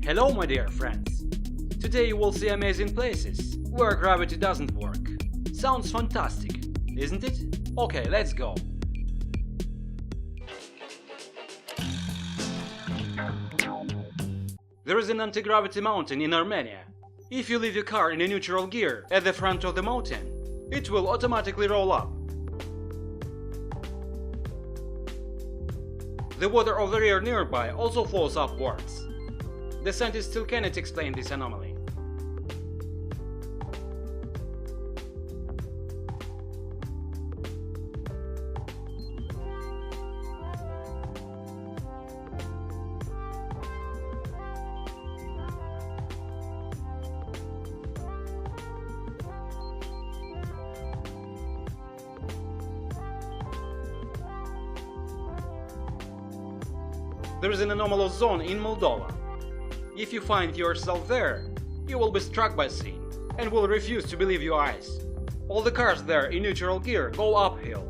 Hello my dear friends! Today you will see amazing places where gravity doesn't work. Sounds fantastic, isn't it? Okay, let's go! There is an anti-gravity mountain in Armenia. If you leave your car in a neutral gear at the front of the mountain, it will automatically roll up. The water of the river nearby also flows upwards. The scientists still cannot explain this anomaly. There is an anomalous zone in Moldova. If you find yourself there, you will be struck by seeing and will refuse to believe your eyes. All the cars there in neutral gear go uphill.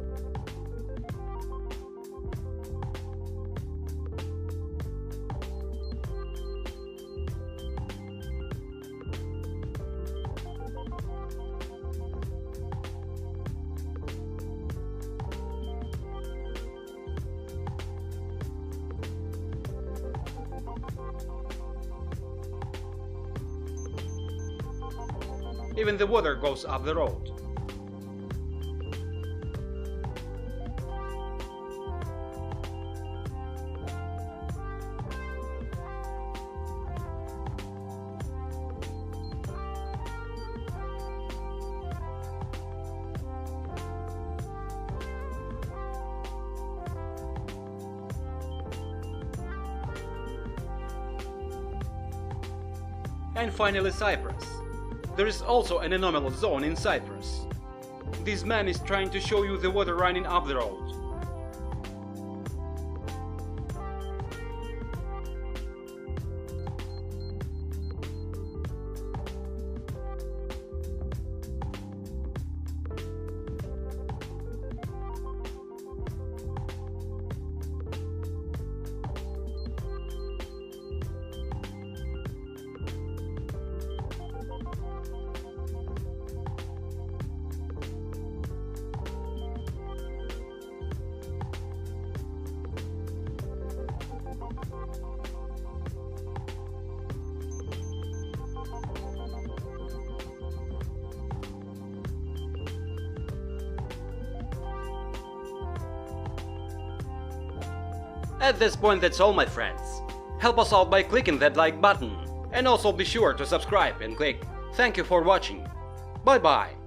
Even the water goes up the road. And finally Cyprus. There is also an anomalous zone in Cyprus. This man is trying to show you the water running up the road. At this point that's all my friends. Help us out by clicking that like button and also be sure to subscribe and click. Thank you for watching. Bye bye.